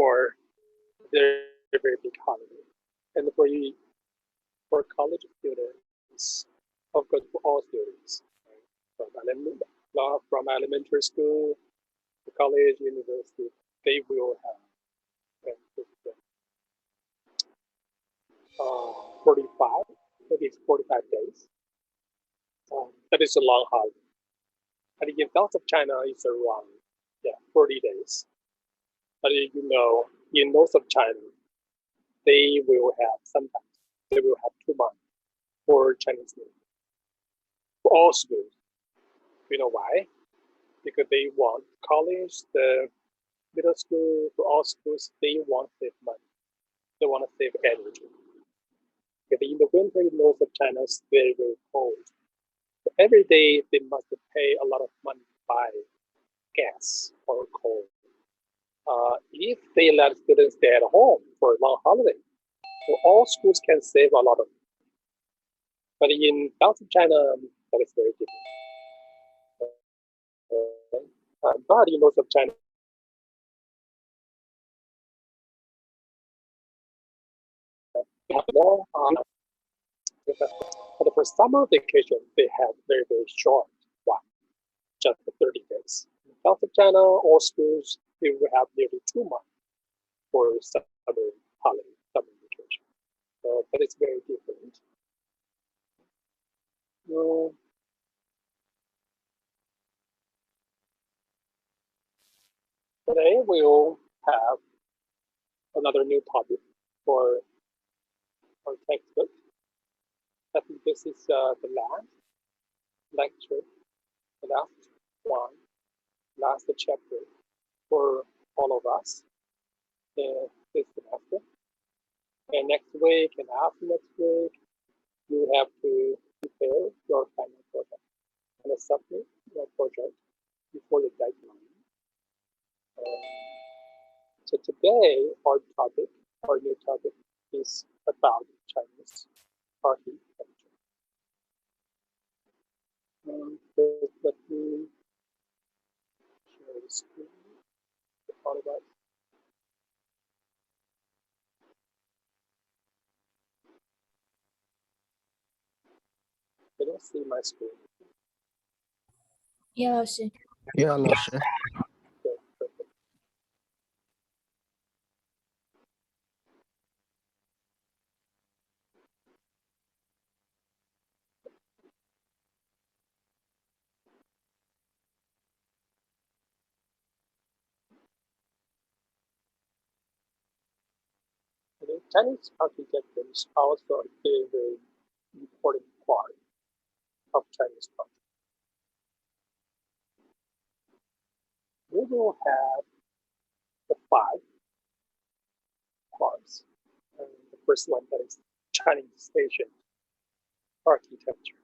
for very, very big holiday. And for college students, of course, for all students, right? From elementary school to college, university, they will have 45, maybe 45 days. That is a long holiday. And in south of China, it's around 40 days. But you know, in north of China, they will have 2 months for Chinese New Year for all schools. You know why? Because they want college, the middle school, for all schools, they want to save money. They want to save energy. Because in the winter in north of China, it's very, very cold. So every day they must pay a lot of money to buy gas or coal. If they let students stay at home for a long holiday, so all schools can save a lot of money. But in south of China, that is very different. But in north of China, more, but for summer vacation, they have very, very short one, just 30 days. In south of China, all schools, they will have nearly 2 months for summer holiday, summer vacation. So that is very different. Today we'll have another new topic for our textbook. I think this is the last lecture, the last chapter for all of us this semester. And next week and after next week, you have to prepare your final project and submit your project before the deadline. So today, our new topic is about Chinese architecture. First, let me share the screen. Can you see my screen? Yeah, Laoshi. Yeah, Laoshi. Okay, perfect. The Chinese architecture is also a very, very important part of Chinese culture. We will have the 5 parts. The first one, that is Chinese Asian architecture.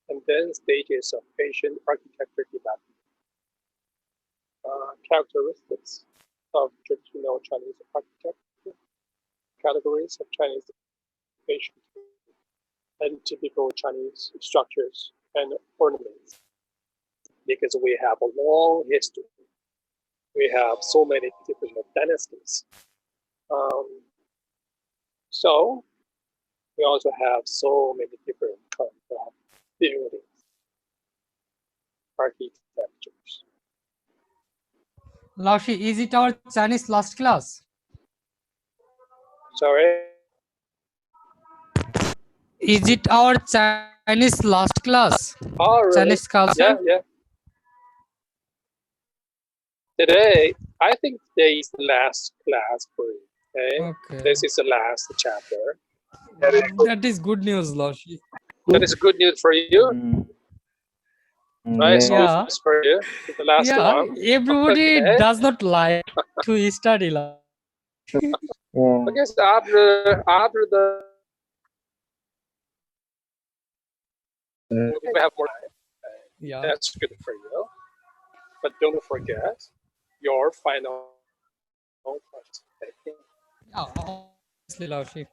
And then stages of Asian architecture development. Characteristics of traditional Chinese architecture, categories of Chinese Asian, and typical Chinese structures and ornaments. Because we have a long history. We have so many different dynasties. So we also have so many different kinds of buildings, architectures. Laoshi, is it our Chinese last class? Sorry? Is it our Chinese last class? Oh, really? Chinese culture? Yeah. Today, I think today is the last class for you. Okay? This is the last chapter. That is good news, Laoshi. That is good news for you. Right? It's good news for you. The last one. Everybody Okay. does not like to study. Because after the we have more time. That's good for you. But don't forget your final project. Obviously, Laoshi.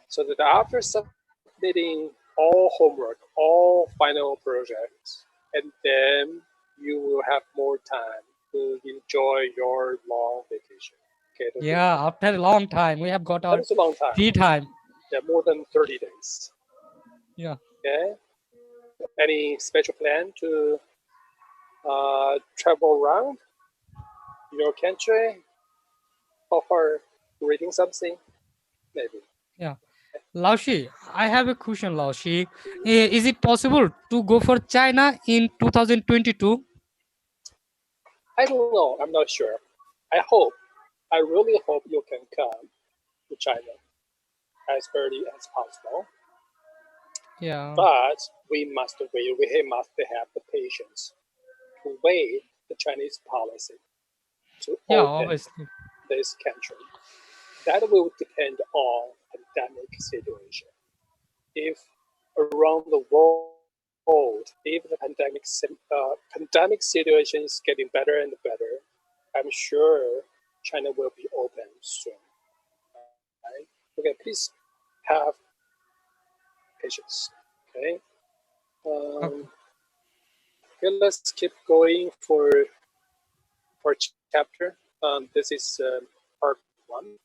So that after submitting all homework, all final projects, and then you will have more time to enjoy your long vacation. Okay, Yeah, after a long time, we have got that our is a long time. free time. Yeah, more than 30 days. Yeah. Okay. Any special plan to travel around your country? Offer reading something? Maybe. Yeah. Laoshi, I have a question, Laoshi. Is it possible to go for China in 2022? I don't know. I'm not sure. I hope. I really hope you can come to China as early as possible. Yeah. But we must wait. We must have the patience to wait the Chinese policy to Yeah, open obviously. this country. That will depend on pandemic situation. If around the world, if the pandemic situation is getting better and better, I'm sure China will be open soon. Right? Okay, please have patience. Okay. Okay. Um, okay, let's keep going for chapter. This is part one.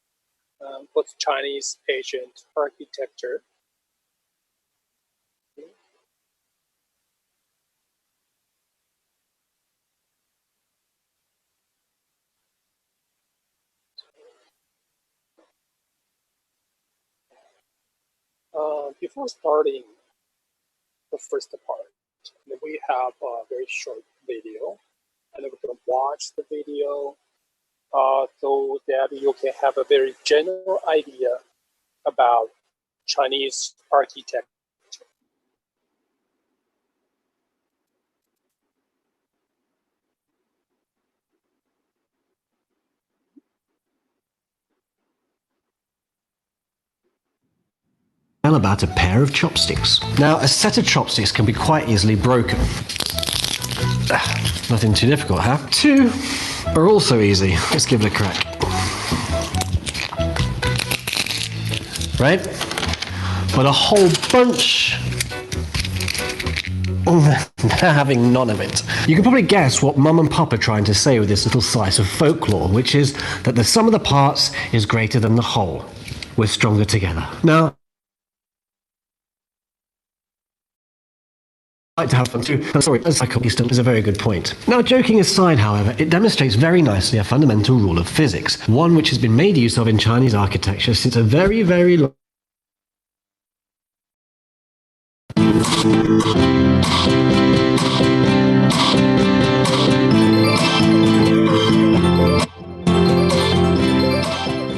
Both Chinese ancient architecture. Before starting the first part, we have a very short video, and we're going to watch the video so that you can have a very general idea about Chinese architecture. About a pair of chopsticks. Now, a set of chopsticks can be quite easily broken. Nothing too difficult, huh? Two are also easy. Let's give it a crack. Right? But a whole bunch, they're having none of it. You can probably guess what Mum and Pop are trying to say with this little slice of folklore, which is that the sum of the parts is greater than the whole. We're stronger together. Now, like to have fun too. Sorry, a psychopath is a very good point. Now, joking aside, however, it demonstrates very nicely a fundamental rule of physics, one which has been made use of in Chinese architecture since a very, very long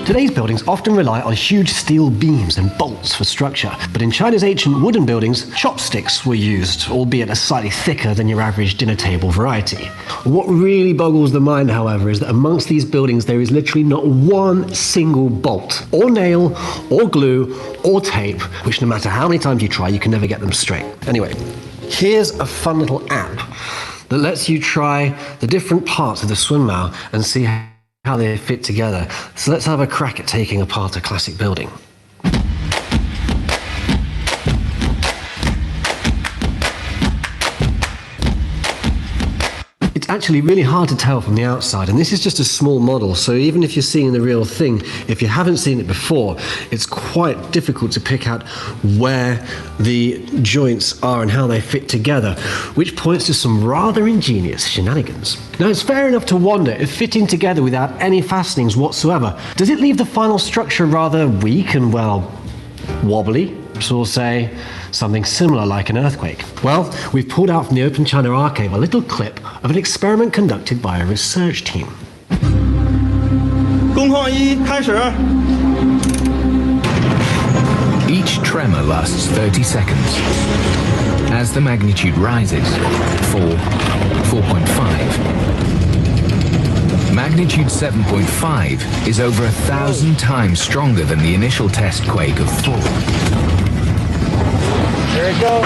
Today's buildings often rely on huge steel beams and bolts for structure, but in China's ancient wooden buildings, chopsticks were used, albeit a slightly thicker than your average dinner table variety. What really boggles the mind, however, is that amongst these buildings there is literally not one single bolt, or nail, or glue, or tape, which no matter how many times you try, you can never get them straight. Anyway, here's a fun little app that lets you try the different parts of the Sunmao and see how they fit together. So let's have a crack at taking apart a classic building. It's actually really hard to tell from the outside, and this is just a small model, so even if you're seeing the real thing, if you haven't seen it before, it's quite difficult to pick out where the joints are and how they fit together, which points to some rather ingenious shenanigans. Now, it's fair enough to wonder if fitting together without any fastenings whatsoever, does it leave the final structure rather weak and, well, wobbly? Or say something similar like an earthquake. Well, we've pulled out from the Open China Archive a little clip of an experiment conducted by a research team. Each tremor lasts 30 seconds. As the magnitude rises, 4, 4.5. Magnitude 7.5 is over 1,000 times stronger than the initial test quake of 4. There it goes.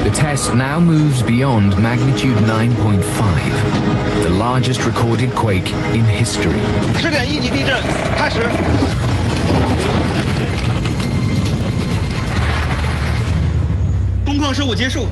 The test now moves beyond magnitude 9.5, the largest recorded quake in history. 10.1级地震开始。工况事故结束。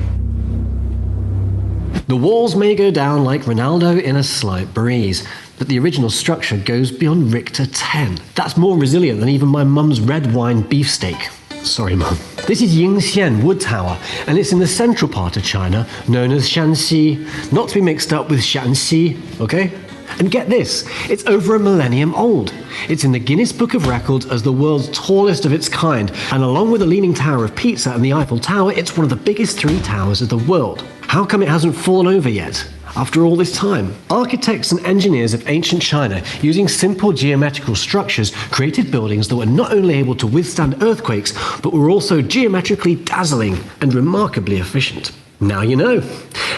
The walls may go down like Ronaldo in a slight breeze, but the original structure goes beyond Richter 10. That's more resilient than even my mum's red wine beefsteak. Sorry, Mum. This is Yingxian Wood Tower, and it's in the central part of China, known as Shanxi, not to be mixed up with Shaanxi, okay? And get this, it's over a millennium old. It's in the Guinness Book of Records as the world's tallest of its kind, and along with the Leaning Tower of Pisa and the Eiffel Tower, it's one of the biggest 3 towers of the world. How come it hasn't fallen over yet? After all this time, architects and engineers of ancient China, using simple geometrical structures, created buildings that were not only able to withstand earthquakes, but were also geometrically dazzling and remarkably efficient. Now you know.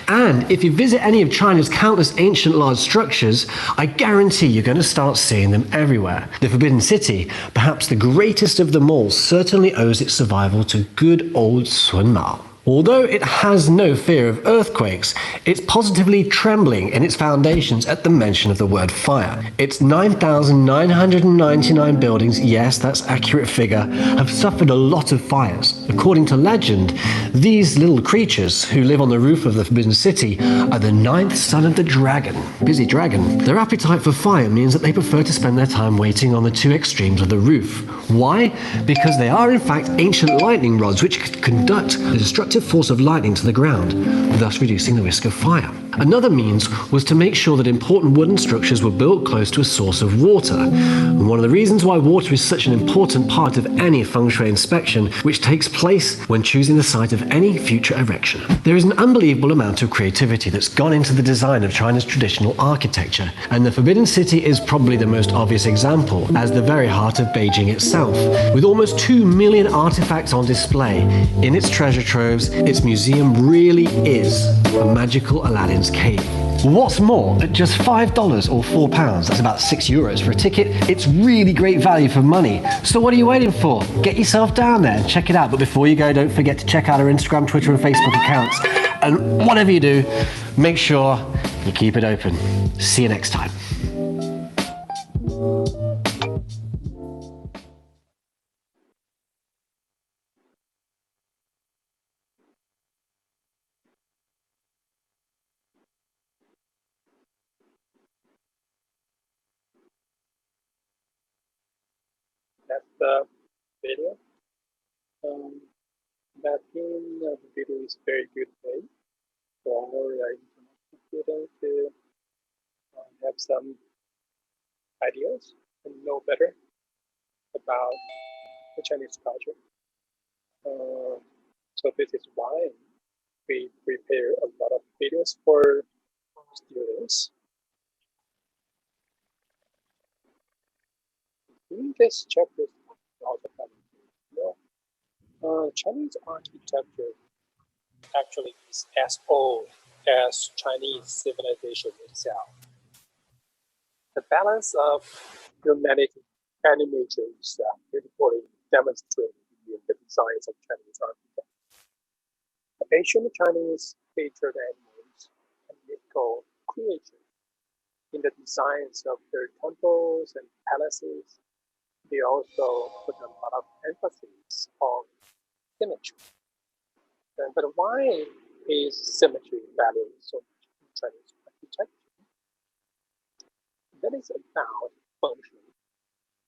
And if you visit any of China's countless ancient large structures, I guarantee you're going to start seeing them everywhere. The Forbidden City, perhaps the greatest of them all, certainly owes its survival to good old Sun Mao. Although it has no fear of earthquakes, it's positively trembling in its foundations at the mention of the word fire. Its 9,999 buildings, yes, that's an accurate figure, have suffered a lot of fires. According to legend, these little creatures who live on the roof of the Forbidden City are the 9th son of the dragon, Busy Dragon. Their appetite for fire means that they prefer to spend their time waiting on the 2 extremes of the roof. Why? Because they are in fact ancient lightning rods which could conduct the destructive force of lightning to the ground, thus reducing the risk of fire. Another means was to make sure that important wooden structures were built close to a source of water. And one of the reasons why water is such an important part of any feng shui inspection, which takes place when choosing the site of any future erection. There is an unbelievable amount of creativity that's gone into the design of China's traditional architecture, and the Forbidden City is probably the most obvious example, as the very heart of Beijing itself. With almost 2 million artifacts on display in its treasure troves, its museum really is a magical Aladdin's cave. What's more, at just $5 or £4, that's about €6 for a ticket, it's really great value for money. So what are you waiting for? Get yourself down there and check it out. But before you go, don't forget to check out our Instagram, Twitter and Facebook accounts. And whatever you do, make sure you keep it open. See you next time. That's the video. That in the video is very good way for our international students to have some ideas and know better about the Chinese culture. So this is why we prepare a lot of videos for students. In this chapter, also Chinese architecture actually is as old as Chinese civilization itself. The balance of humanity and nature is beautifully demonstrated in the designs of Chinese architecture. The ancient Chinese featured animals and mythical creatures in the designs of their temples and palaces. They also put a lot of emphasis on symmetry. But why is symmetry valued so much in Chinese architecture? That is about function.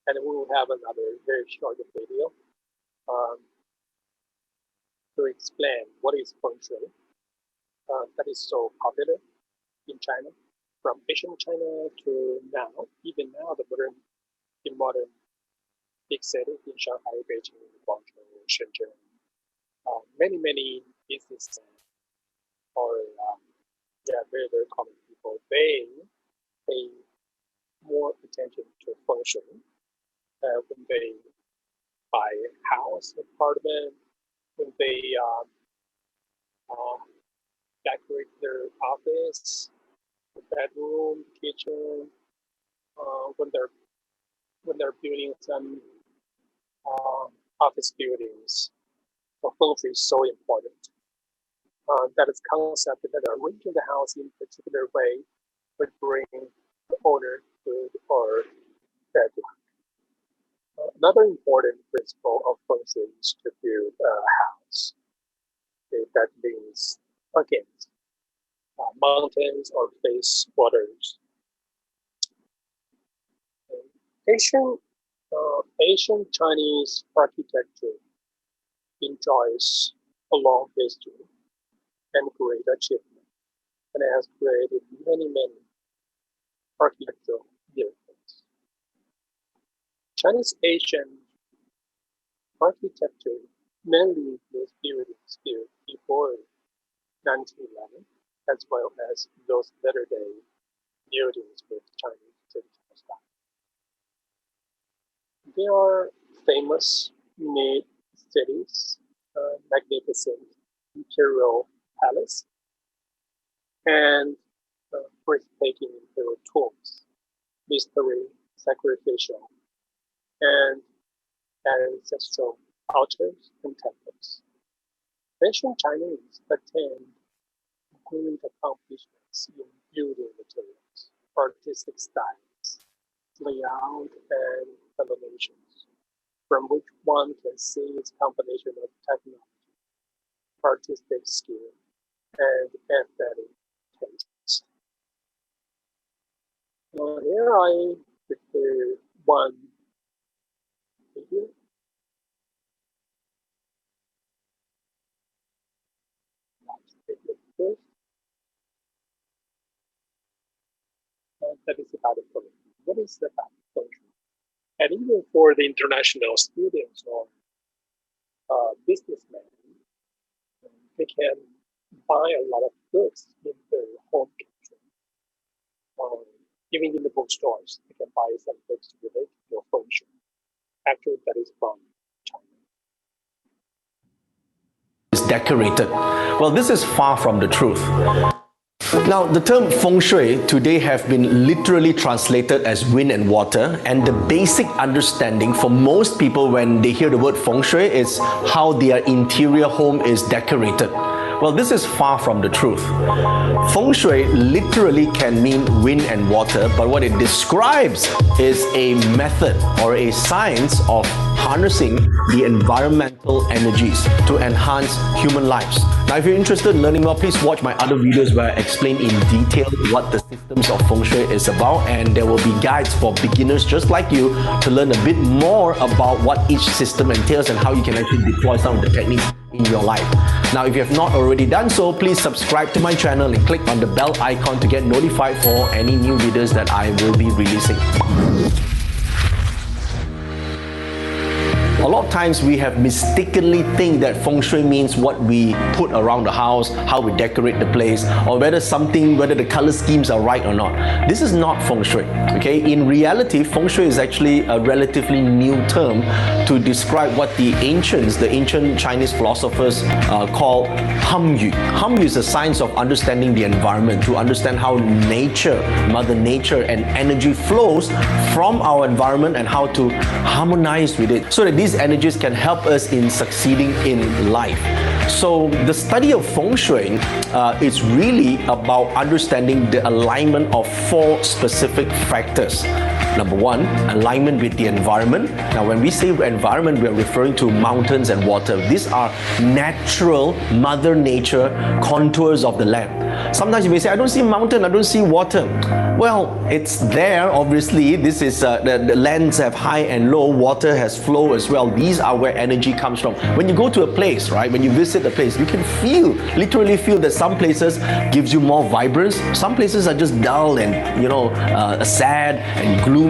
And we will have another very short video to explain what is feng shui that is so popular in China, from ancient China to now, even now, in modern big cities in Shanghai, Beijing, Guangzhou, Shenzhen, many businessmen or very, very common people, they pay more attention to feng shui when they buy a house, apartment, when they decorate their office, the bedroom, kitchen, when they're building some office buildings. So feng shui is so important. That is concept that arranging the house in a particular way would bring the owner good or bad luck. Another important principle of feng shui is to build a house that leans against mountains or face waters. Asian Chinese architecture enjoys a long history and great achievement, and it has created many architectural miracles. Chinese Asian architecture mainly was buildings built before 1911, as well as those latter day buildings with Chinese traditional style. There are famous mid-cities, magnificent imperial palace, and breathtaking imperial tombs, mystery, sacrificial, and ancestral altars and temples. Ancient Chinese attained great accomplishments in building materials, artistic styles, layout, and combinations, from which one can see its combination of technology, artistic skill, and aesthetic taste. Here I prepare one video. Let's take a look first. That is about the feng shui. What is about feng shui? And even for the international students or businessmen, they can buy a lot of books in their home country. Even in the bookstores, they can buy some books related to feng shui. Actually, that is from China. Is decorated. Well, this is far from the truth. Now, the term feng shui today have been literally translated as wind and water, and the basic understanding for most people when they hear the word feng shui is how their interior home is decorated. Well, this is far from the truth. Feng shui literally can mean wind and water, but what it describes is a method or a science of harnessing the environmental energies to enhance human lives. Now, if you're interested in learning more, please watch my other videos where I explain in detail what the systems of feng shui is about, and there will be guides for beginners just like you to learn a bit more about what each system entails and how you can actually deploy some of the techniques in your life. Now, if you have not already done so, please subscribe to my channel and click on the bell icon to get notified for any new videos that I will be releasing. A lot of times we have mistakenly think that feng shui means what we put around the house, how we decorate the place, or whether the color schemes are right or not. This is not feng shui, okay? In reality, feng shui is actually a relatively new term to describe what the ancient Chinese philosophers call hamyu. Hamyu is a science of understanding the environment, to understand how nature, Mother Nature, and energy flows from our environment and how to harmonize with it so that these energies can help us in succeeding in life. So the study of feng shui is really about understanding the alignment of 4 specific factors. Number 1, alignment with the environment. Now, when we say environment, we are referring to mountains and water. These are natural Mother Nature contours of the land. Sometimes you may say, I don't see mountain, I don't see water. Well, it's there, obviously. This is the lands have high and low, water has flow as well. These are where energy comes from. When you go to a place, right, when you visit a place, you can literally feel that some places gives you more vibrance. Some places are just dull and, sad and gloomy.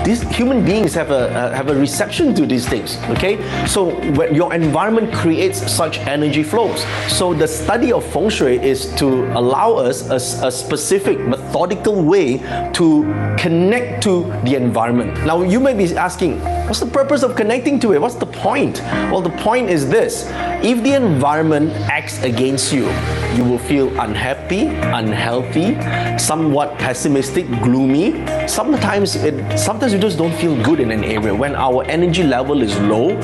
These human beings have a reception to these things, okay? So when your environment creates such energy flows. So the study of feng shui is to allow us a specific methodical way to connect to the environment. Now, you may be asking, what's the purpose of connecting to it? What's the point? Well, the point is this: if the environment acts against you, you will feel unhappy, unhealthy, somewhat pessimistic, gloomy. Sometimes you just don't feel good in an area. When our energy level is low,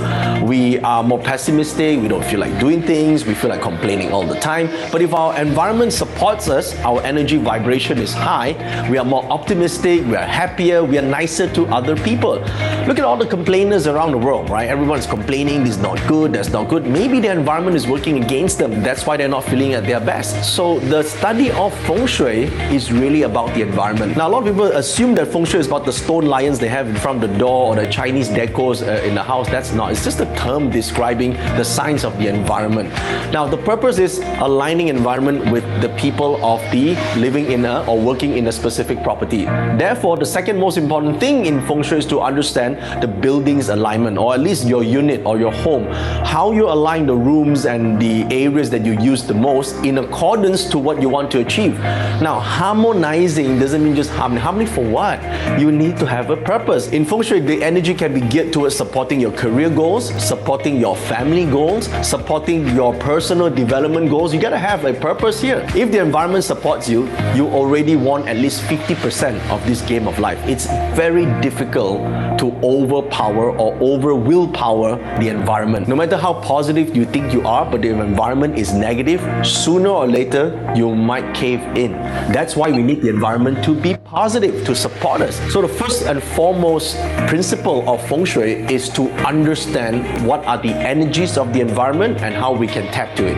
we are more pessimistic, we don't feel like doing things, we feel like complaining all the time. But if our environment supports us, our energy vibration is high, we are more optimistic, we are happier, we are nicer to other people. Look at all the complainers around the world, right? Everyone's complaining, this is not good, that's not good. Maybe the environment is working against them. That's why they're not feeling that they're their best. So the study of feng shui is really about the environment. Now a lot of people assume that feng shui is about the stone lions they have in front of the door or the Chinese decors in the house. That's not. It's just a term describing the science of the environment. Now the purpose is aligning environment with the people of the living in a or working in a specific property. Therefore, the second most important thing in feng shui is to understand the building's alignment, or at least your unit or your home, how you align the rooms and the areas that you use the most in accordance to what you want to achieve. Now, harmonizing doesn't mean just harmony. Harmony for what? You need to have a purpose. In feng shui, the energy can be geared towards supporting your career goals, supporting your family goals, supporting your personal development goals. You gotta have a purpose here. If the environment supports you, you already won at least 50% of this game of life. It's very difficult to overpower or over willpower the environment. No matter how positive you think you are, but the environment is negative, sooner or later you might cave in. That's why we need the environment to be positive, to support us. So the first and foremost principle of feng shui is to understand what are the energies of the environment and how we can tap to it.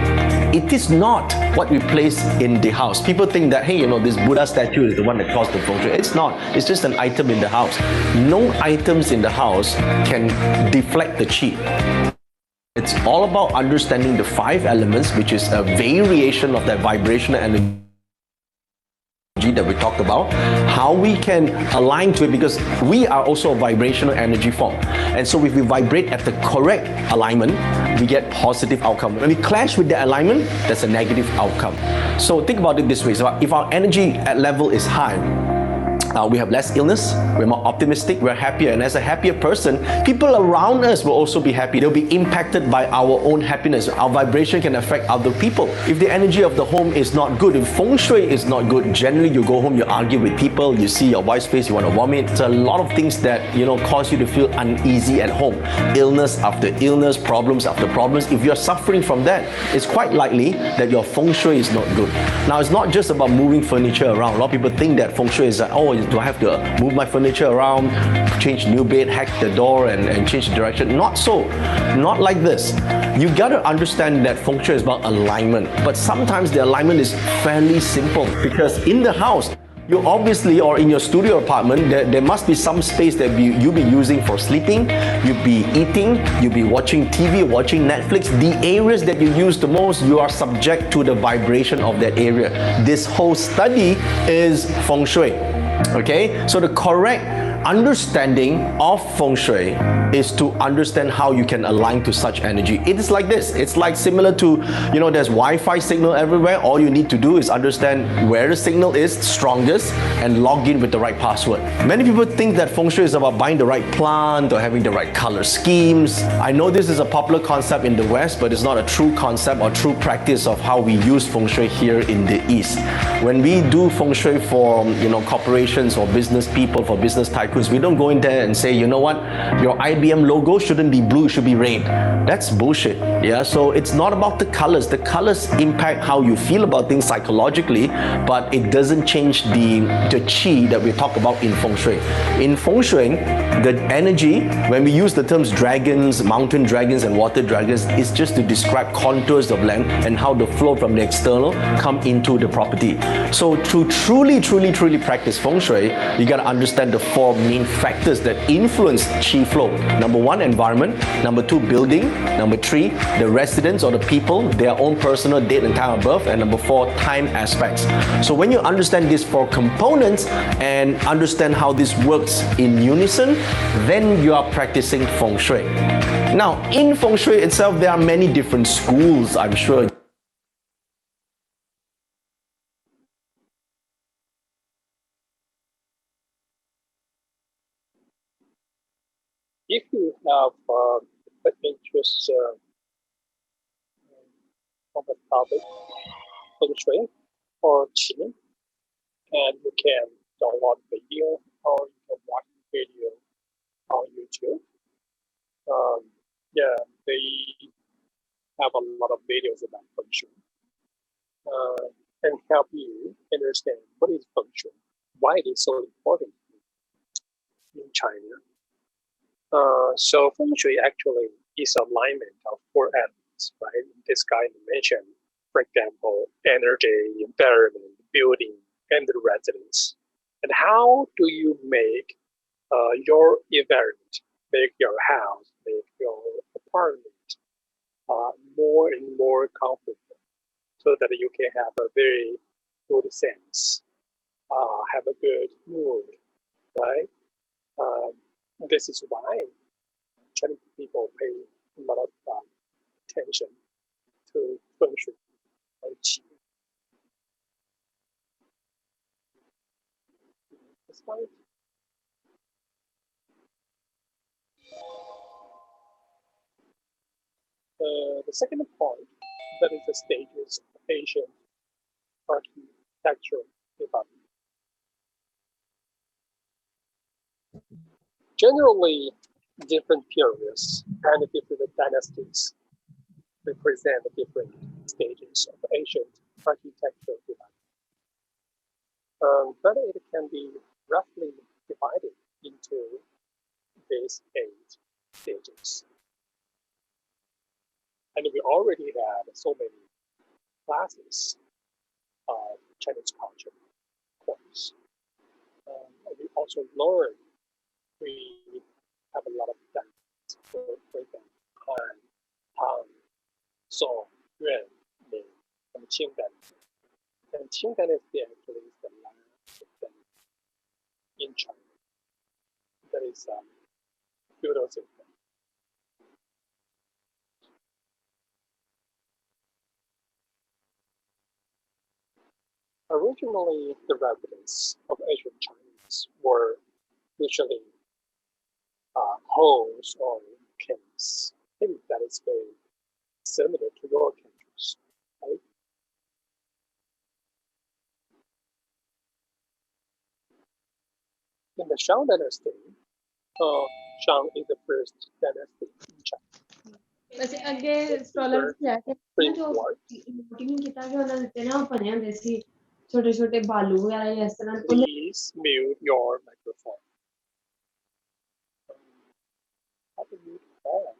It is not what we place in the house. People think that, hey, this Buddha statue is the one that caused the feng shui. It's not. It's just an item in the house. No items in the house can deflect the qi. It's all about understanding the 5 elements, which is a variation of that vibrational energy that we talked about, how we can align to it, because we are also a vibrational energy form. And so if we vibrate at the correct alignment, we get positive outcome. When we clash with the alignment, that's a negative outcome. So think about it this way. So if our energy level is high, we have less illness, we're more optimistic, we're happier, and as a happier person, people around us will also be happy. They'll be impacted by our own happiness. Our vibration can affect other people. If the energy of the home is not good, if feng shui is not good, generally you go home, you argue with people, you see your wife's face, you want to vomit. It's a lot of things that cause you to feel uneasy at home. Illness after illness, problems after problems. If you're suffering from that, it's quite likely that your feng shui is not good. Now, it's not just about moving furniture around. A lot of people think that feng shui is do I have to move my furniture around, change new bed, hack the door and change the direction? Not so. Not like this. You got to understand that feng shui is about alignment. But sometimes the alignment is fairly simple, because in the house, you obviously, or in your studio apartment, there must be some space that you'll be using for sleeping, you'll be eating, you'll be watching TV, watching Netflix. The areas that you use the most, you are subject to the vibration of that area. This whole study is feng shui. Okay, so the correct understanding of feng shui is to understand how you can align to such energy. It is like this. It's like similar to, there's Wi-Fi signal everywhere. All you need to do is understand where the signal is strongest and log in with the right password. Many people think that feng shui is about buying the right plant or having the right color schemes. I know this is a popular concept in the West, but it's not a true concept or true practice of how we use feng shui here in the East. When we do feng shui for, corporations or business people, for business tycoons, we don't go in there and say, you know what, your IBM logo shouldn't be blue, it should be red. That's bullshit. Yeah, so it's not about the colors. The colors impact how you feel about things psychologically, but it doesn't change the qi that we talk about in feng shui. In feng shui, the energy, when we use the terms dragons, mountain dragons and water dragons, is just to describe contours of land and how the flow from the external come into the property. So to truly practice feng shui, you got to understand the 4 main factors that influence qi flow. Number 1, environment. Number 2, building. Number 3, the residents or the people, their own personal date and time of birth. And number 4, time aspects. So when you understand these 4 components and understand how this works in unison, then you are practicing feng shui. Now, in feng shui itself, there are many different schools, I'm sure. If you have an interest on the topic feng shui or qi, and you can download video or you can watch video on YouTube. They have a lot of videos about feng shui and help you understand what is feng shui, why it is so important in China. So feng shui actually is alignment of 4 elements, right? This guy mentioned for example, energy, environment, building, and the residents. And how do you make your environment, make your house, make your apartment more and more comfortable so that you can have a very good sense, have a good mood, right? Um, this is why Chinese people pay a lot of attention to feng shui and qi. That's why the second point, that is the stages of Asian architectural development. Generally, different periods and different dynasties represent different stages of ancient architectural development. But it can be roughly divided into these 8 stages. And we already had so many classes of Chinese culture course. We also learned we have a lot of dynamics for example, Han, Tang, Song, Yuan, Ming, and Qing dynasty. And Qing dynasty actually is the last dynasty in China. That is feudal system. Originally, the residents of ancient Chinese were usually homes or camps. I think that is very similar to your countries, right? In the Shang dynasty, Shang is the first dynasty in China. वैसे अगे scholar जाके ना जो voting किया कि उन्होंने दिते ना बने ਹੁੰਦੇ ਸੀ छोटे छोटे बालू वगैरह या इस तरह Please mute your microphone. How to mute all?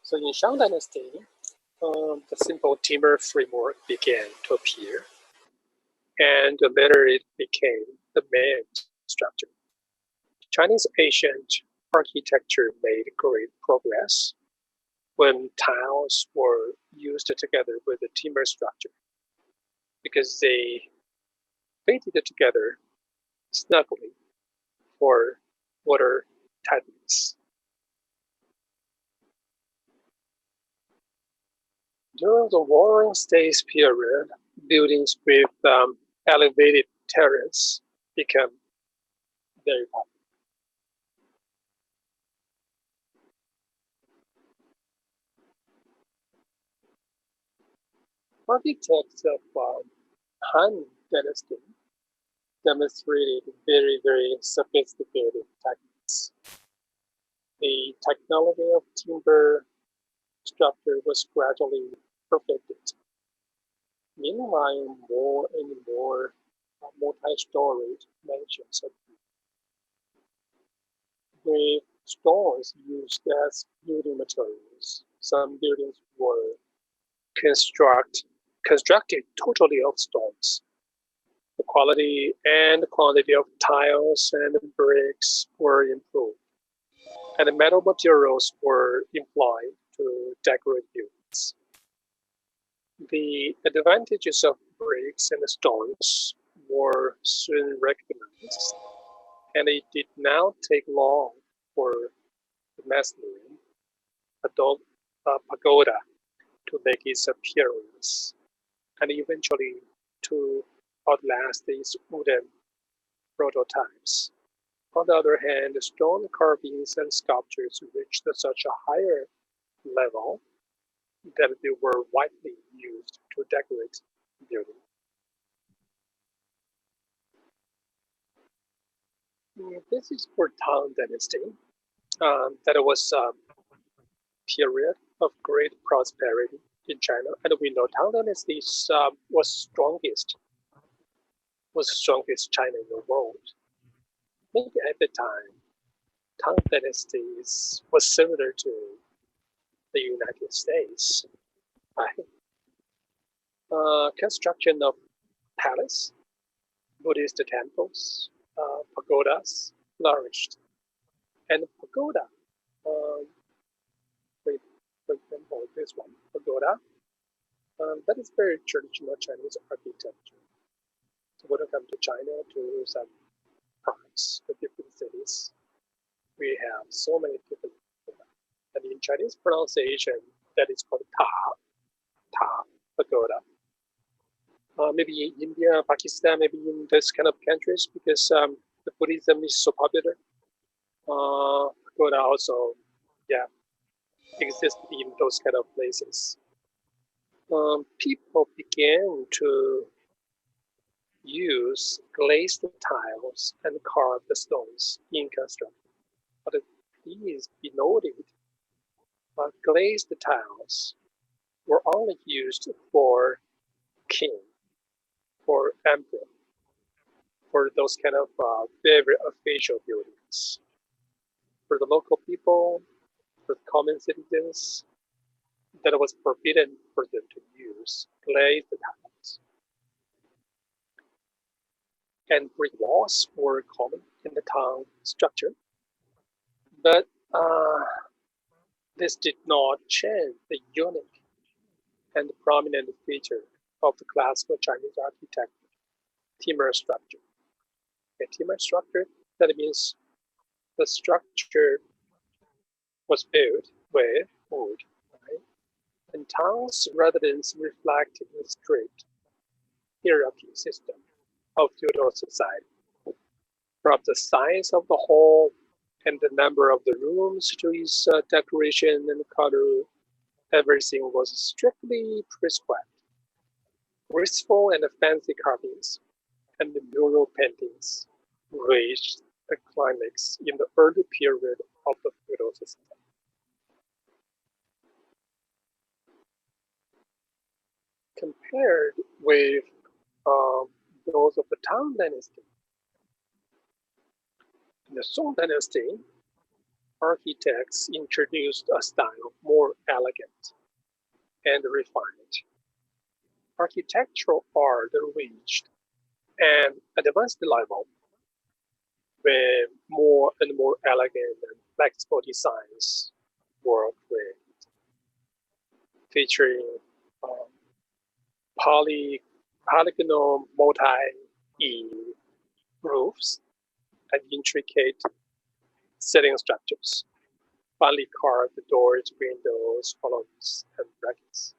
So in Shang dynasty, the simple timber framework began to appear, and later it became the main structure. Chinese ancient architecture made great progress when tiles were used together with the timber structure because they fitted together snugly for water tightness. During the Warring States period, buildings with elevated terrace became very popular. Architects of Han Dynasty demonstrated very sophisticated techniques. The technology of timber structure was gradually perfected. Meanwhile, more and more multi-storied mansions appeared, with stones used as building materials. Some buildings were constructed totally of stones. The quality and quantity of tiles and bricks were improved, and the metal materials were employed to decorate buildings. The advantages of bricks and stones were soon recognized, and it did not take long for the masonry, a pagoda, to make its appearance, and eventually to outlast its wooden prototypes. On the other hand, stone carvings and sculptures reached such a higher level that they were widely used to decorate buildings. This is for Tang Dynasty. That was a period of great prosperity in China, and we know Tang Dynasty was strongest China in the world. Maybe at the time, Tang Dynasty was similar to the United States. Right? Construction of palace, Buddhist temples, pagodas flourished. And pagoda, um, for example, this one, pagoda, that is very traditional Chinese architecture. So when you come to China, to some parts, the different cities, we have so many different pagoda. And in Chinese pronunciation, that is called ta, pagoda. Maybe in India, Pakistan, maybe in this kind of countries, because the Buddhism is so popular. Pagoda also, yeah, exists in those kind of places. People began to use glazed tiles and carved stones in construction. But please be noted, glazed tiles were only used for king, for emperor, for those kind of very official buildings. For the local people, for the common citizens, that was forbidden for them to use glazed tiles. And brick walls were common in the town structure, but this did not change the unique and prominent feature of the classical Chinese architecture, timber structure. A timber structure, that means the structure was built with wood, right? And towns' residents reflected the strict hierarchy system of feudal society. From the size of the hall and the number of the rooms to its decoration and color, everything was strictly prescribed. Graceful and fancy carvings and mural paintings reached a climax in the early period of the feudal system. Compared with those of the Tang Dynasty, in the Song Dynasty, architects introduced a style more elegant and refined. Architectural art reached an advanced level with more and more elegant and flexible designs were created, featuring um, polygonal multi-E roofs and intricate ceiling structures, finely carved doors, windows, columns, and brackets.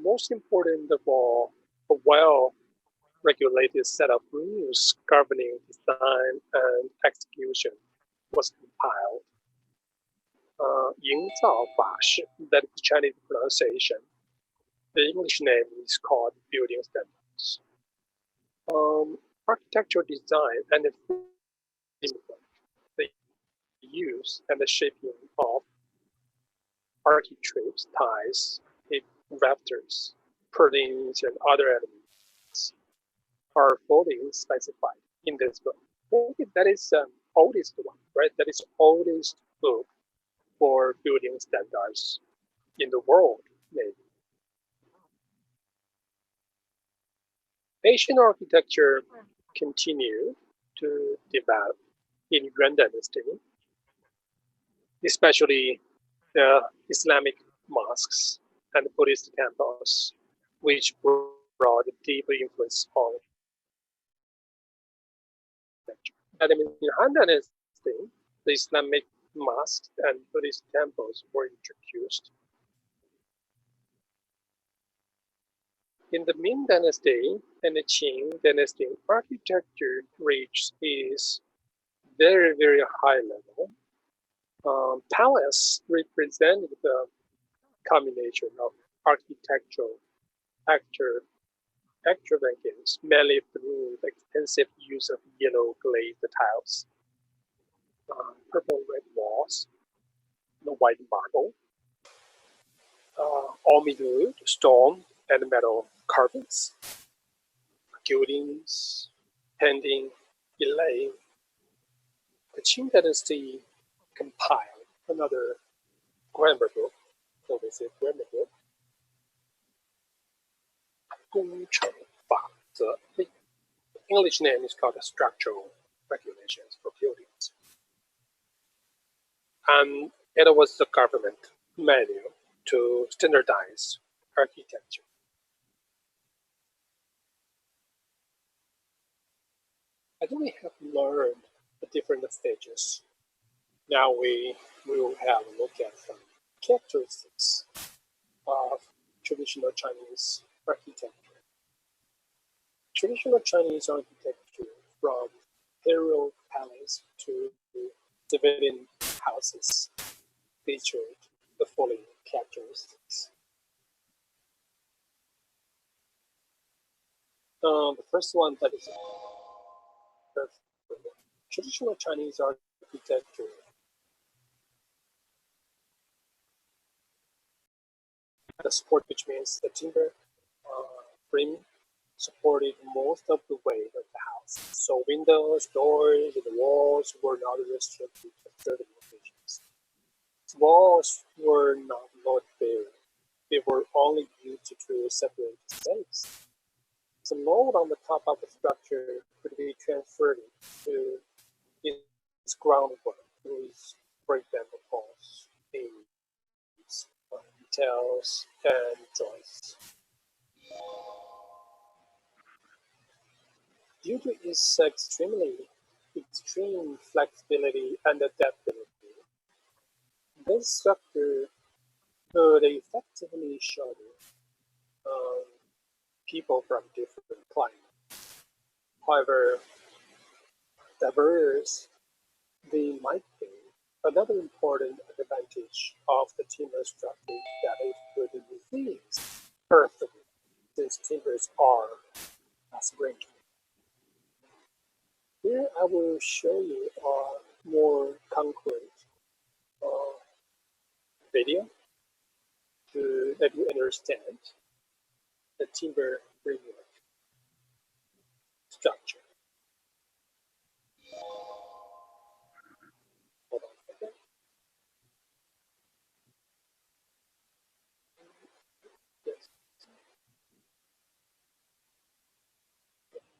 Most important of all, a well-regulated set of rules governing design and execution was compiled. 营造法式, that is Chinese pronunciation. The English name is called building standards. Architectural design and the use and the shaping of architraves, ties, rafters, purlins, and other elements are fully specified in this book. I think that is the oldest one, right? That is the oldest book for building standards in the world, maybe. Asian architecture continued to develop in Yuan Dynasty, especially the Islamic mosques and Buddhist temples, which brought a deep influence on architecture. But in Han Dynasty, the Islamic mosques and Buddhist temples were introduced. In the Ming Dynasty and the Qing Dynasty, architecture reached its very, very high level. Palace represented the combination of architectural extravagance, mainly through the extensive use of yellow glazed tiles, purple red walls, the white marble, almond stone and metal carvings, gildings, painting, inlaying, the Qing dynasty compiled another grammar book, so they say grammar book, 工程法则. The English name is called Structural Regulations for Buildings. And it was the government manual to standardize architecture. I think we have learned the different stages. Now we will have a look at some characteristics of traditional Chinese architecture. Traditional Chinese architecture, from imperial palace to civilian houses, featured the following characteristics. The first one, that is traditional Chinese architecture the support, which means the timber frame supported most of the weight of the house. So windows, doors, and the walls were not restricted to certain locations. Walls were not load-bearing. They were only used to separate the space. The load on the top of the structure could be transferred to its groundwork through its breakdown walls, beams, details, and joints. Due to its extreme flexibility and adaptability, this structure could effectively shelter people from different climates. However, diverse they might be, another important advantage of the timber structure that it could resist earthquakes, since timbers are springy. Here I will show you a more concrete video to let you understand the timber framework structure. Hold on a second.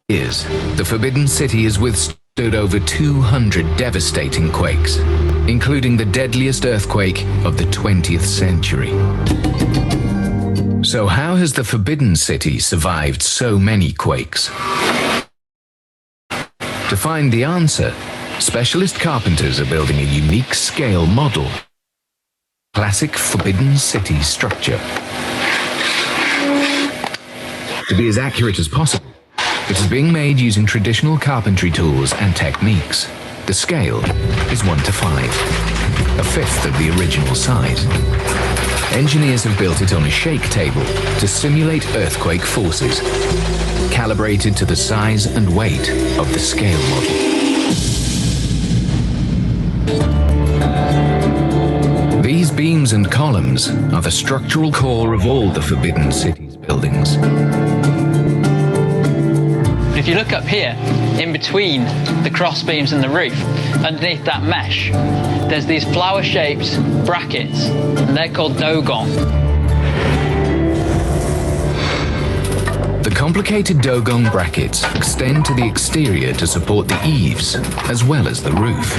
Years, the Forbidden City has withstood over 200 devastating quakes, including the deadliest earthquake of the 20th century. So how has the Forbidden City survived so many quakes? To find the answer, specialist carpenters are building a unique scale model, classic Forbidden City structure. To be as accurate as possible, it is being made using traditional carpentry tools and techniques. The scale is 1 to 5, a fifth of the original size. Engineers have built it on a shake table to simulate earthquake forces, calibrated to the size and weight of the scale model. These beams and columns are the structural core of all the Forbidden City's buildings. If you look up here, in between the cross beams and the roof, underneath that mesh, there's these flower-shaped brackets, and they're called dogong. The complicated dogong brackets extend to the exterior to support the eaves, as well as the roof.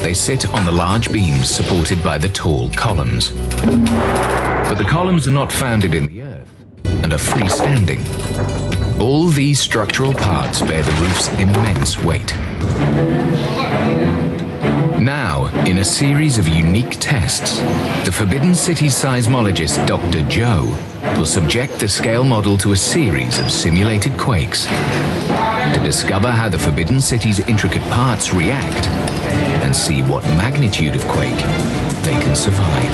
They sit on the large beams supported by the tall columns. But the columns are not founded in the earth and are freestanding. All these structural parts bear the roof's immense weight. Now, in a series of unique tests, the Forbidden City seismologist Dr. Zhou will subject the scale model to a series of simulated quakes to discover how the Forbidden City's intricate parts react and see what magnitude of quake they can survive.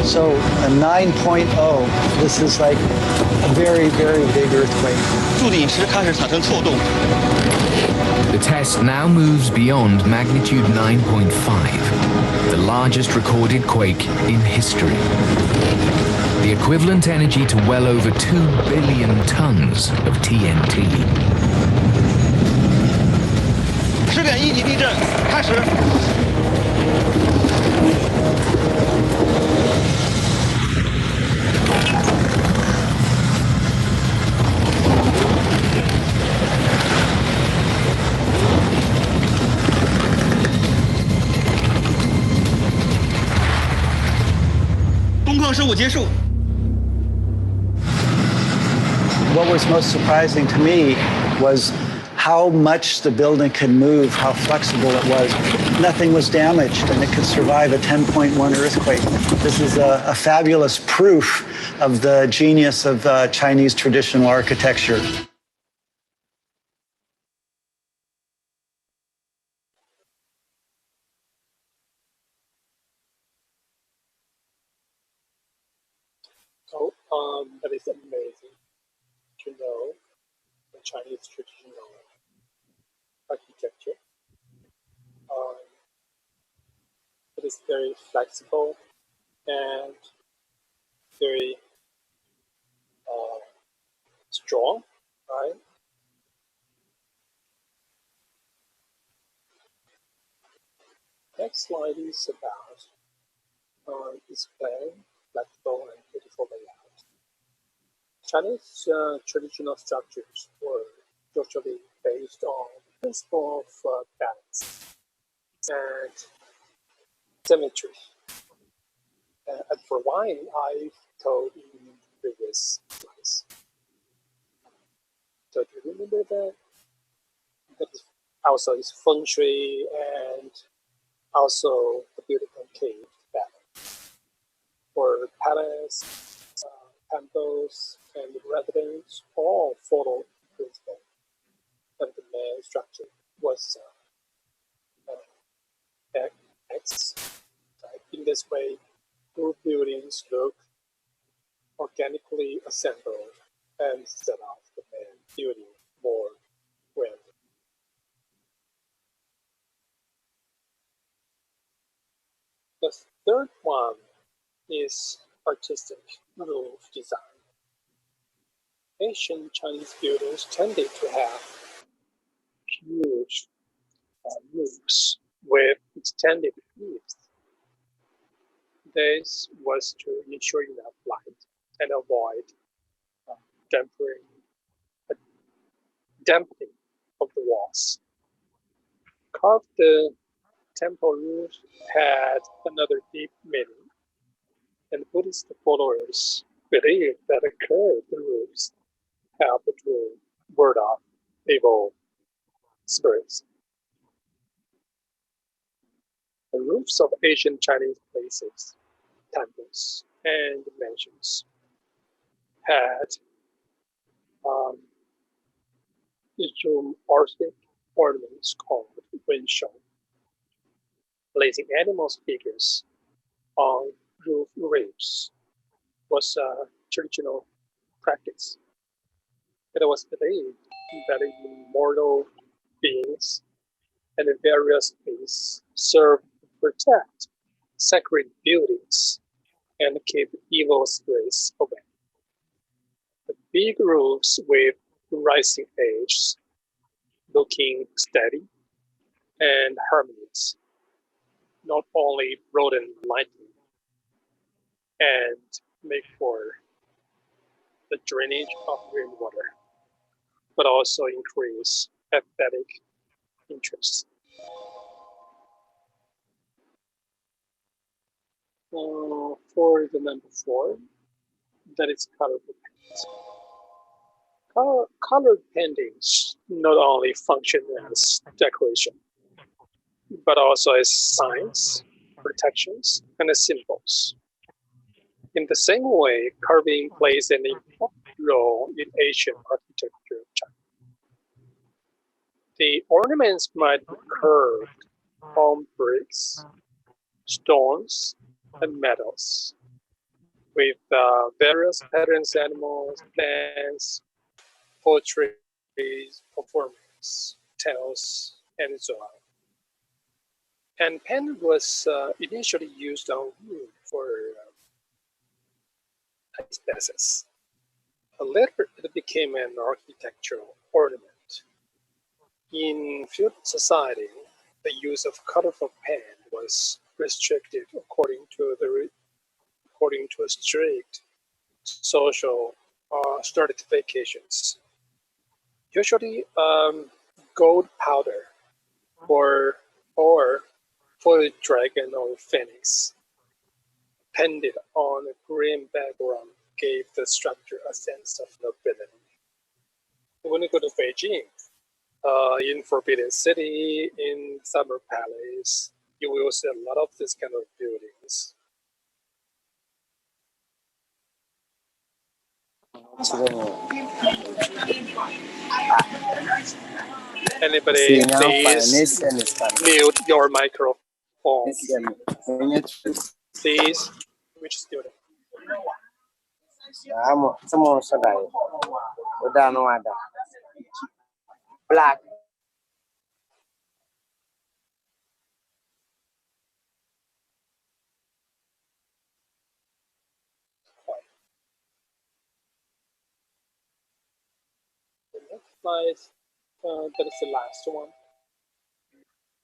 So a 9.0, this is like a very, very big earthquake. The test now moves beyond magnitude 9.5, the largest recorded quake in history. The equivalent energy to well over 2 billion tons of TNT. 地震开始。工况15结束。 What was most surprising to me was how much the building could move, how flexible it was. Nothing was damaged, and it could survive a 10.1 earthquake. This is a fabulous proof of the genius of Chinese traditional architecture. So that is amazing to know the Chinese traditional architecture. It is very flexible and very strong, right? Next slide is about displaying flexible and beautiful layout. Chinese traditional structures were usually based on the principle of balance and symmetry. And for why I told in previous slides. So do you remember that? That is also is feng shui and also the beautiful cave pattern for palace, temples, and residence all follow the principle that the main structure was X. In this way, group buildings look organically assembled and set off the main building more well. The third one is artistic roof design. Ancient Chinese buildings tended to have huge roofs with extended eaves. This was to ensure enough light and avoid dampening, dampening of the walls. Carved temple roofs had another deep meaning, and Buddhist followers believed that a curved roofs helped to ward off evil spirits. The roofs of ancient Chinese places, temples, and mansions had geometric ornaments called wenshou. Placing animals' figures on roof ribs was a traditional practice. It was believed that immortal beings and various beasts served to protect sacred buildings and keep evil spirits away. The big roofs with rising edges, looking steady and harmonious, not only broaden lighting and make for the drainage of rainwater, but also increase aesthetic interest. For the number 4, that is color paintings. Colored paintings not only function as decoration, but also as signs, protections, and as symbols. In the same way, carving plays an important role in Asian architecture of China. The ornaments might be carved on bricks, stones, and metals, with various patterns, animals, plants, poetry, performance, tales, and so on. And pen was initially used on wood for spaces. Later, it became an architectural ornament. In feudal society, the use of colorful paint was restricted according to a strict social stratifications. Usually, gold powder or for the dragon or phoenix painted on a green background gave the structure a sense of nobility. When you go to Beijing, in Forbidden City, in Summer Palace, you will see a lot of this kind of buildings. Anybody, please mute your microphone. Please, which student? Black. The next slide, that is the last one.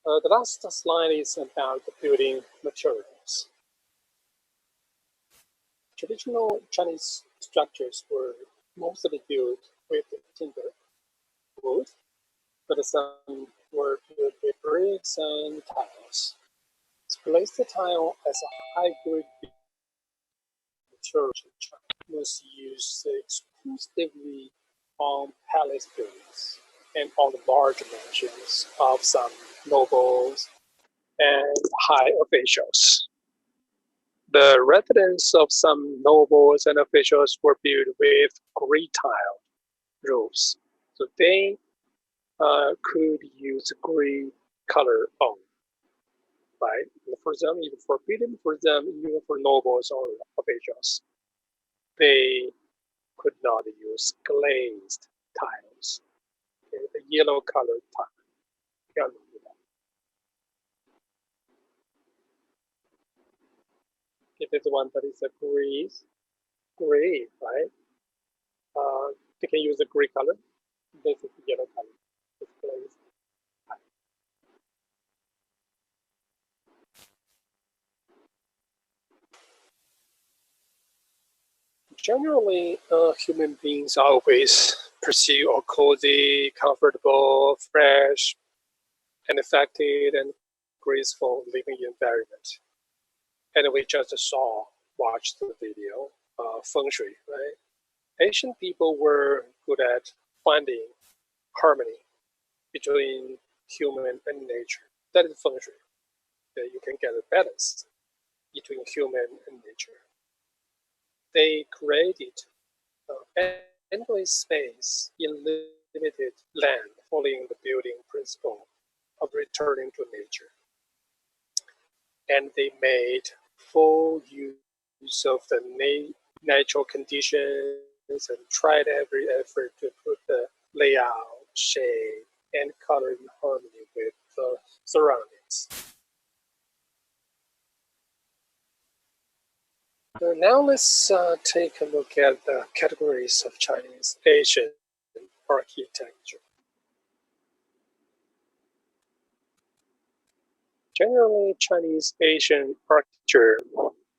The last slide is about the building materials. Traditional Chinese structures were mostly built with timber, wood, but some were built with bricks and tiles. To place the tile as a high-grade material was used exclusively on palace buildings and on the large mansions of some nobles and high officials. The residence of some nobles and officials were built with gray tile roofs, so they could use gray color only. Right? For them, even forbidden for them, even for nobles or officials, they could not use glazed tiles. Okay? The yellow colored tile. Can't do that. If it's one that is a gray, right? They can use a gray color. This is the yellow color. It's glazed. Generally, human beings always pursue a cozy, comfortable, fresh, unaffected, and graceful living environment. And we just watched the video, feng shui, right? Ancient people were good at finding harmony between human and nature. That is feng shui. That you can get a balance between human and nature. They created endless space in limited land, following the building principle of returning to nature. And they made full use of the natural conditions and tried every effort to put the layout, shape, and color in harmony with the surroundings. Now let's take a look at the categories of Chinese Asian architecture. Generally, Chinese Asian architecture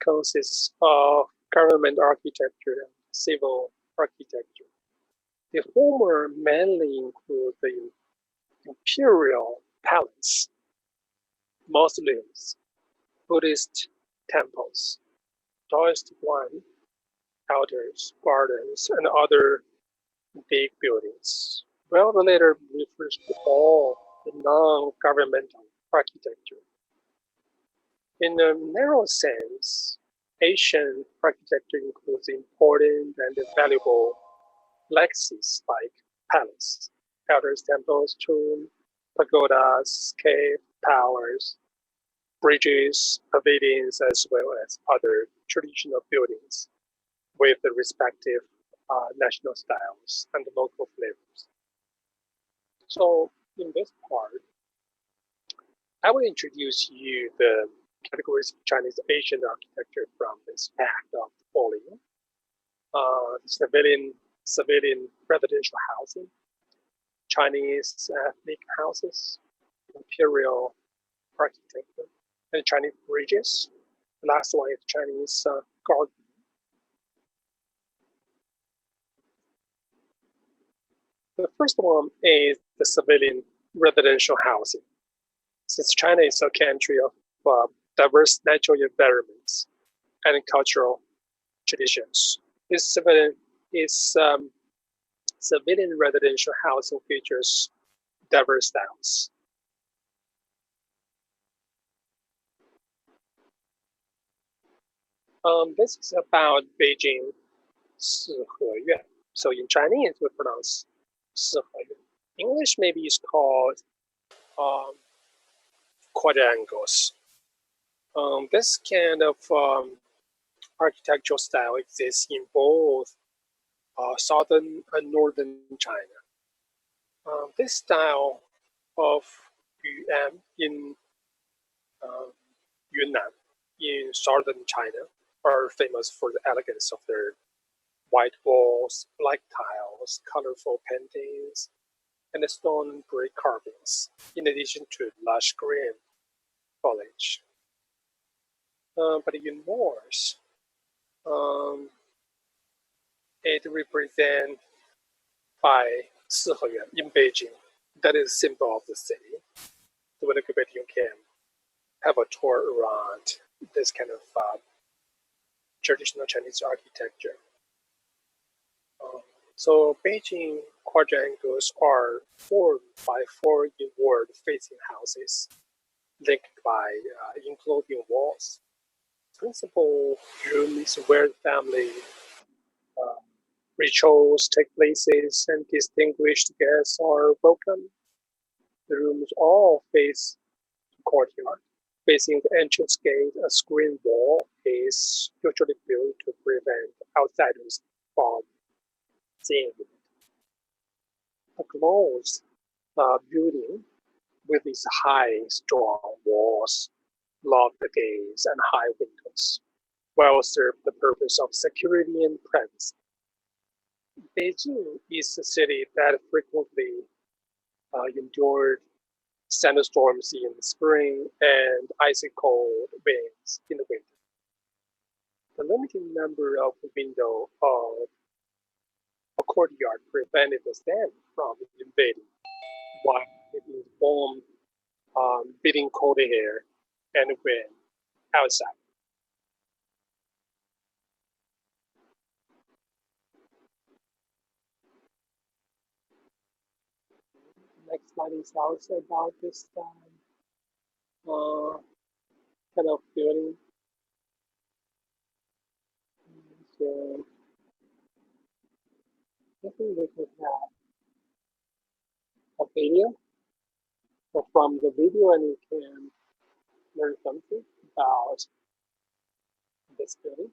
consists of government architecture and civil architecture. The former mainly include the imperial palace, mausoleums, Buddhist temples, Taoist one, altars, gardens, and other big buildings. Well, the latter refers to all the non-governmental architecture. In a narrow sense, Asian architecture includes important and valuable legacies like palace, altars, temples, tombs, pagodas, cave, towers, bridges, pavilions, as well as other traditional buildings with the respective national styles and local flavors. So in this part, I will introduce you the categories of Chinese Asian architecture from this fact of the following. Civilian residential housing, Chinese ethnic houses, imperial architecture, and Chinese bridges. The last one is Chinese garden. The first one is the civilian residential housing. Since China is a country of diverse natural environments and cultural traditions, this civilian residential housing features diverse styles. This is about Beijing Siheyuan. So in Chinese, we pronounce Siheyuan. English maybe is called quadrangles. This kind of architectural style exists in both southern and northern China. This style of Yuan in Yunnan in southern China are famous for the elegance of their white walls, black tiles, colorful paintings, and the stone and brick carvings, in addition to lush green foliage. But in north, it represents by Siheyuan in Beijing. That is the symbol of the city. So when you can have a tour around this kind of traditional Chinese architecture. So Beijing quadrangles are formed by 4 inward-facing houses linked by enclosing walls. Principal rooms where family rituals take places and distinguished guests are welcome. The rooms all face the courtyard. Facing the entrance gate, a screen wall is usually built to prevent outsiders from seeing it. A closed building with its high, strong walls, locked gates, and high windows will serve the purpose of security and privacy. Beijing is a city that frequently endured sandstorms in the spring and icy cold winds in the winter. The limited number of windows of a courtyard prevented the sand from invading, while it informed beating cold air and wind outside. Next slide is also about this kind of building. So I think we could have a video. So from the video, and you can learn something about this building.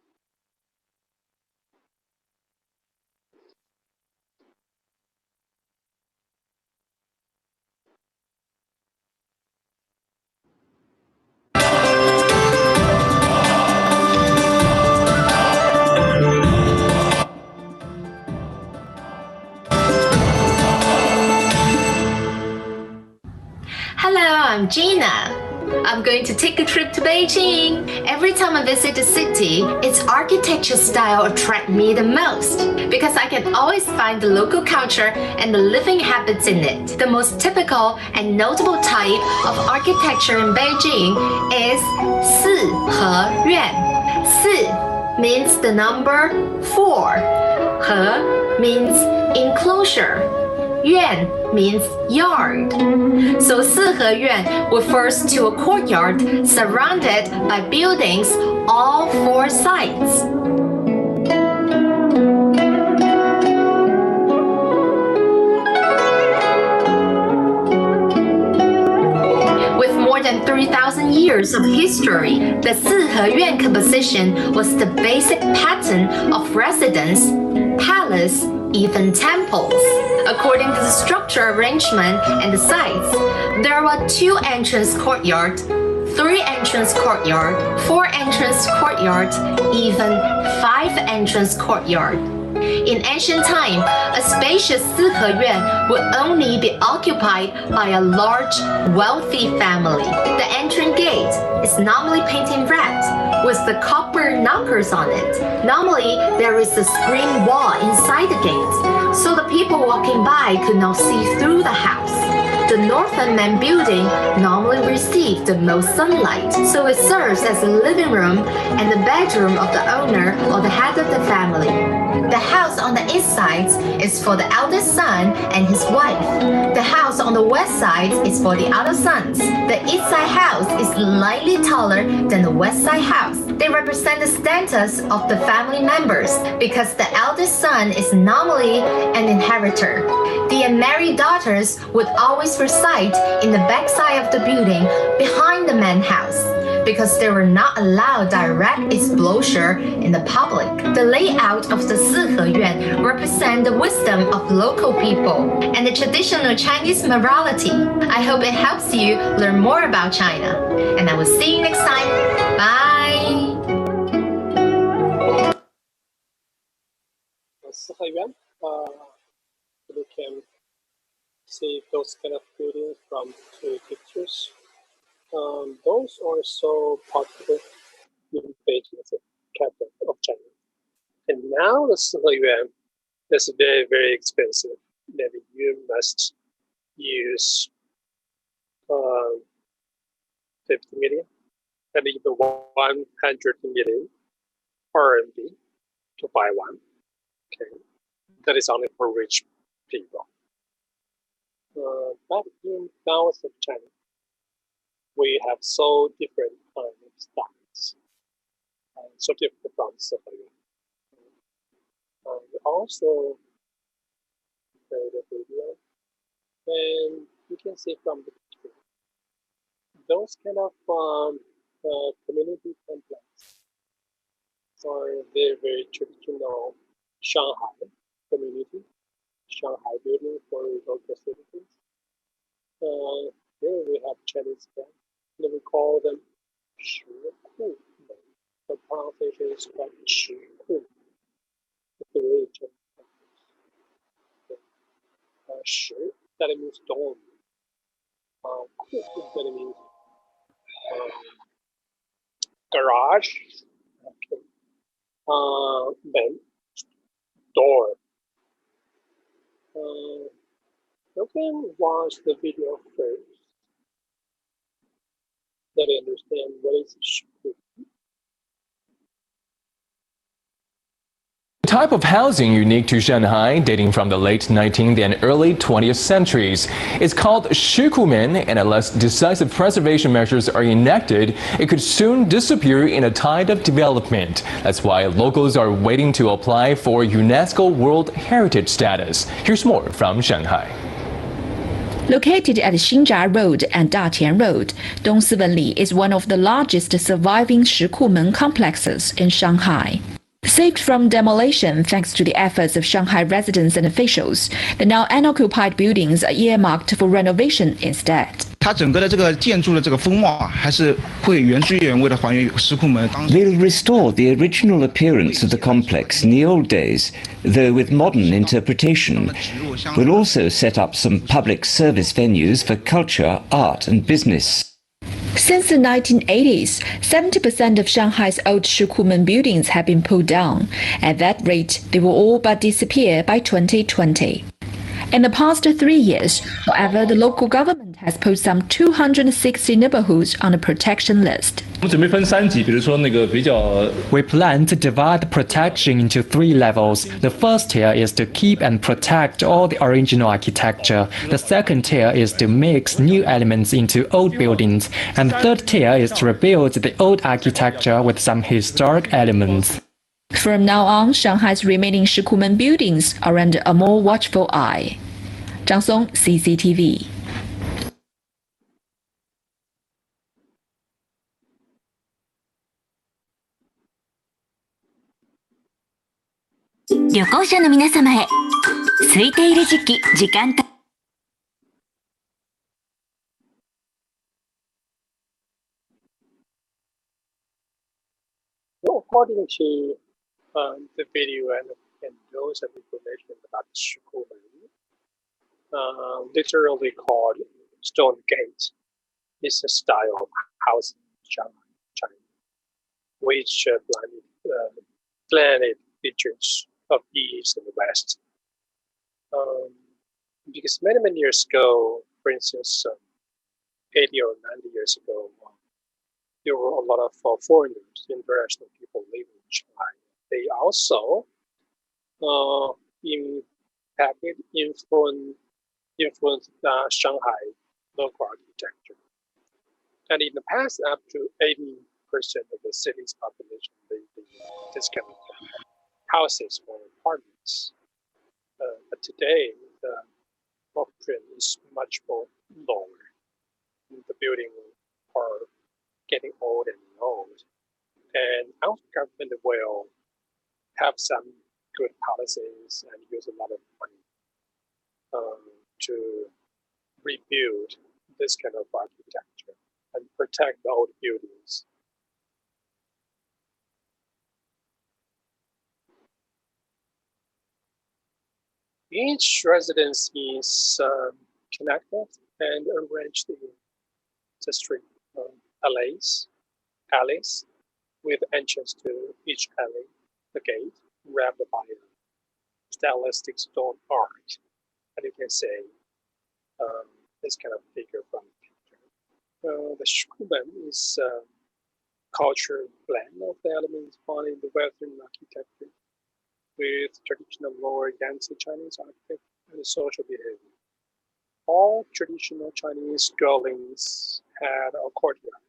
Hello, I'm Gina. I'm going to take a trip to Beijing. Every time I visit the city, its architecture style attracts me the most because I can always find the local culture and the living habits in it. The most typical and notable type of architecture in Beijing is 四合院. 四 means the number 4. 合 means enclosure. 院 means yard. So 四合院 refers to a courtyard surrounded by buildings all 4 sides. With more than 3,000 years of history, the 四合院 composition was the basic pattern of residence, palace, even temples. According to the structure arrangement and the sites, there were 2 entrance courtyard, 3 entrance courtyard, 4 entrance courtyard, even 5 entrance courtyard. In ancient time, a spacious 四合院 would only be occupied by a large, wealthy family. The entrance gate is normally painted red, with the copper knockers on it. Normally, there is a screen wall inside the gate, so the people walking by could not see through the house. The northern main building normally receives the most sunlight, so it serves as a living room and the bedroom of the owner or the head of the family. The house on the east side is for the eldest son and his wife. The house on the west side is for the other sons. The east side house is slightly taller than the west side house. They represent the status of the family members because the eldest son is normally an inheritor. The unmarried daughters would always reside in the backside of the building behind the main house because they were not allowed direct exposure in the public. The layout of the 四合院 represent the wisdom of local people and the traditional Chinese morality. I hope it helps you learn more about China. And I will see you next time. Bye! 四合院 you can see those kind of buildings from two pictures. Those are so popular in Beijing as a capital of China. And now the 四合院 is very, very expensive. That you must use 50 million and even 100 million RMB to buy one. Okay, that is only for rich people. But in south of China, we have so different kind of styles, so different from 四合院. Also, the video, and you can see from the picture, those kind of community complexes are very, very traditional Shanghai community, Shanghai building for local citizens. Here we have Chinese bank, and we call them 石库. The pronunciation is called 石库. The region. 石 that means dome. 库 that means garage. Okay. Then door. You can watch the video first. That I understand what is 石库. The type of housing unique to Shanghai, dating from the late 19th and early 20th centuries, is called shikumen, and unless decisive preservation measures are enacted, it could soon disappear in a tide of development. That's why locals are waiting to apply for UNESCO World Heritage status. Here's more from Shanghai. Located at Xinjia Road and Datian Road, Dongsiwenli is one of the largest surviving Shikumen complexes in Shanghai. Saved from demolition thanks to the efforts of Shanghai residents and officials, the now unoccupied buildings are earmarked for renovation instead. 它整个的这个建筑的这个风貌还是会原汁原味的还原石库门。They'll restore the original appearance of the complex in the old days, though with modern interpretation. We'll also set up some public service venues for culture, art and business. Since the 1980s, 70% of Shanghai's old Shikumen buildings have been pulled down. At that rate, they will all but disappear by 2020. In the past 3 years, however, the local government has put some 260 neighborhoods on the protection list. We plan to divide the protection into 3 levels. The first tier is to keep and protect all the original architecture. The second tier is to mix new elements into old buildings. And the third tier is to rebuild the old architecture with some historic elements. From now on, Shanghai's remaining Shikumen buildings are under a more watchful eye. Zhang Song, CCTV. 旅行者の皆様へ空いている時期時間帯 According to the video and and know some information about Shikumen, literally called Stone Gate, is a style of house in China, which blended features of East and West. Because many years ago, for instance, 80 or 90 years ago, there were a lot of foreigners, international people living in Shanghai. They also influenced Shanghai local architecture. And in the past, up to 80% of the city's population lived in this kind of houses or apartments. But today, the population is much more lower. The buildings are getting old and old. And our government will have some good policies and use a lot of money to rebuild this kind of architecture and protect the old buildings. Each residence is connected and arranged in the street alleys, with entrance to each alley, the gate wrapped by a stylistic stone arch. And you can say this kind of figure from the picture. The Shikumen is a cultural blend of the elements found in the Western architecture with traditional lower Yangtze Chinese architecture and social behavior. All traditional Chinese dwellings had a courtyard,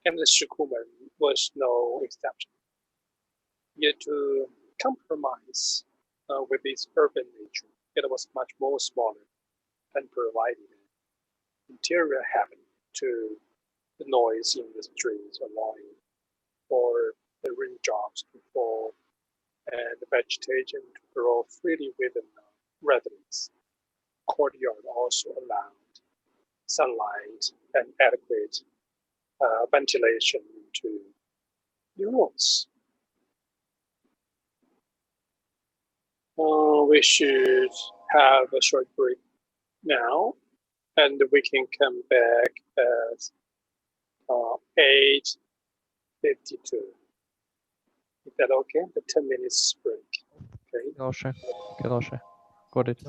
and the Shikumen was no exception. Yet to compromise with its urban nature, it was much more smaller and provided interior haven to the noise in the streets, allowing for the raindrops to fall and the vegetation to grow freely within the residence. Courtyard also allowed sunlight and adequate ventilation into the rooms. We should have a short break now, and we can come back at 8:52. Is that okay? The 10 minutes break. Okay. Okay, Laoshi. Got it.